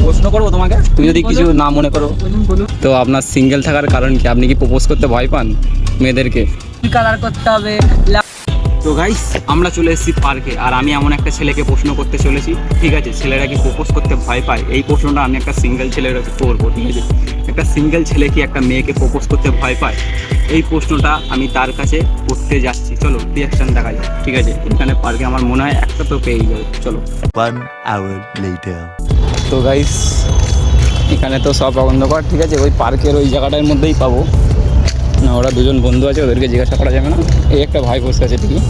প্রশ্ন করবো তোমাকে, তুমি যদি কিছু না মনে করো। তো আপনার সিঙ্গেল থাকার কারণ কি? আপনি কি প্রপোজ করতে ভয় পান মেয়েদেরকে? কালার করতে হবে। তো গাইস, আমরা চলে এসেছি পার্কে, আর আমি এমন একটা ছেলেকে প্রশ্ন করতে চলেছি। ঠিক আছে, ছেলেরা কি প্রপোজ করতে ভয় পায়? এই প্রশ্নটা আমি একটা সিঙ্গেল ছেলের কাছে করবো। ঠিক আছে, একটা সিঙ্গেল ছেলে কি একটা মেয়েকে প্রপোজ করতে ভয় পায়? এই প্রশ্নটা আমি তার কাছে করতে যাচ্ছি। চলো রিয়াকশন দেখা যায়। ঠিক আছে, এখানে পার্কে আমার মনে হয় একটা তো পেয়ে যাবে। চলো। 1 hour later. তো গাইস, এখানে তো সব অন্ধকার। ঠিক আছে, ওই পার্কের ওই জায়গাটার মধ্যেই পাবো না। ওরা দুজন বন্ধু আছে, ওদেরকে জিজ্ঞাসা করা যাবে না? এই একটা ভাই বসে আছে ঠিকই।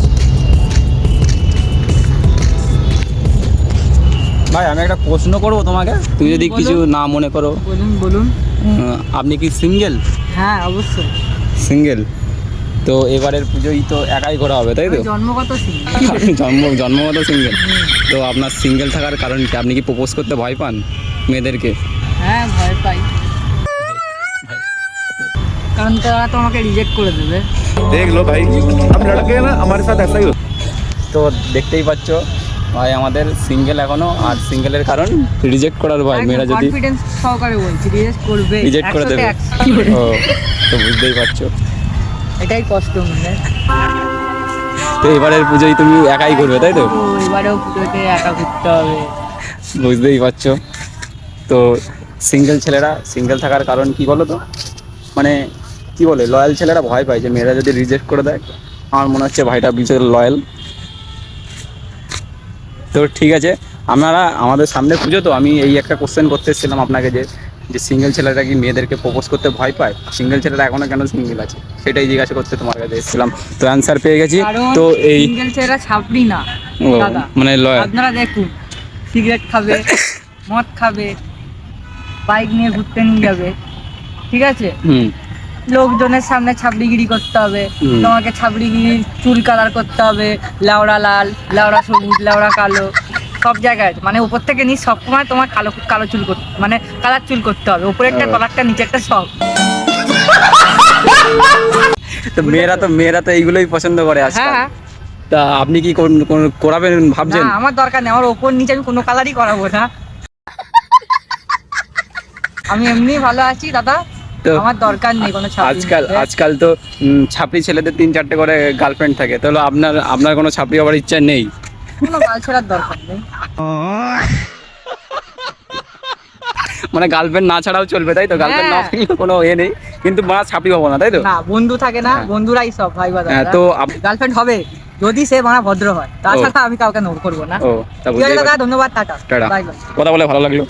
ভাই, আমি একটা প্রশ্ন করবো তোমাকে, তুমি যদি কিছু না মনে করো। বলুন। আপনি কি সিঙ্গেল? হ্যাঁ, অবশ্যই সিঙ্গেল। তো এবারের পুজোই তো একাই করা হবে, তাই তো? জন্মগত সিঙ্গেল। জন্মগত সিঙ্গেল। তো আপনার সিঙ্গেল থাকার কারণ কি? আপনি কি প্রপোজ করতে ভয় পান মেয়েদেরকে? হ্যাঁ, ভয় পাই, কারণ তারা তো আমাকে রিজেক্ট করে দেবে। देख लो भाई, हम लड़के हैं ना, हमारे साथ ऐसा ही होता है। তো দেখতেই পাচ্ছ ভাই, আমাদের সিঙ্গেল এখনো, আর সিঙ্গেলের কারণ রিজেক্ট করার ভয়। মেয়েরা যদি কনফিডেন্স সহকারে বলছি, রিজেক্ট করবে, রিজেক্ট করে দেবে। ও, তো বুঝতেই পারছো। এটাই কষ্ট মানে। তো এবারের পুজোই তুমি একাই করবে, তাই তো? এবারেও পুজোতে একা ঘুরতে হবে। বুঝতেই পারছো। তো সিঙ্গেল ছেলেরা সিঙ্গেল থাকার কারণ কি বলো তো? মানে কি বলে, লয়াল ছেলেরা ভয় পায় যে মেয়েরা যদি রিজেক্ট করে দেয়। আমার মনে হচ্ছে ভাইটা বিশাল লয়াল। তো ঠিক আছে, আপনারা আমাদের সামনে পুজো, তো আমি এই একটা কোশ্চেন করতে এসেছিলাম আপনাকে, যে সিঙ্গেল ছেলেরা কি মেয়েদেরকে প্রপোজ করতে ভয় পায়? সিঙ্গেল ছেলেরা এখনো কেন সিঙ্গেল আছে, সেটাই জিজ্ঞাসা করতে তোমার কাছে এসেছিলাম। তো অ্যান্সার পেয়ে গেছি। তো এই সিঙ্গেল ছেলেরা ছাপড়ি না দাদা, মানে লয়াল। আপনারা দেখুন, সিগারেট খাবে, মদ খাবে, বাইক নিয়ে ঘুরতে নিয়ে যাবে, ঠিক আছে? লোকজনের সামনে ছাবড়িগিরি করতে হবে, তোমাকে ছাবড়িগিরি চুল কালার করতে হবে, লাউড়া লাল, লাউড়া সবুজ, লাউড়া কালো, সব জায়গায় মানে উপর থেকে নিচ সবসময় তোমার কালো কালো চুল করতে, মানে কালার চুল করতে হবে, উপরে একটা তলারটা নিচে একটা সব। তো মেয়েরা তো এইগুলোই পছন্দ করে আজকাল। হ্যাঁ। তা আপনি কি করাবেন ভাবছেন? না, আমার দরকার নেই, আমার ওপর নিচে আমি কোনো কালারই করাবো না। আমি এমনি ভালো আছি দাদা, তো আমার দরকার নেই কোনো ছাপড়ি। আজকাল তো ছাপড়ি ছেলেদের 3-4টে করে গার্লফ্রেন্ড থাকে। তাহলে আপনার কোনো ছাপড়ি হওয়ার ইচ্ছা নেই? কোনো গাল ছেড়ার দরকার নেই। মানে গার্লফ্রেন্ড না ছাড়াও চলবে, তাই তো? গার্লফ্রেন্ড না থাকলে কোনো নেই, কিন্তু মা ছাপড়ি হবো না, তাই তো? না, বন্ধু থাকে না, বন্ধুরাই সব ভাই বাদা। তো গার্লফ্রেন্ড হবে যদি সে মানে ভদ্র হয়, তাছাড়া আমি কাউকে নোট করবো না। ও, তা ঠিক আছে দাদা, ধন্যবাদ, টাটা। টাটা। Bye bye. কথা বলে ভালো লাগলো।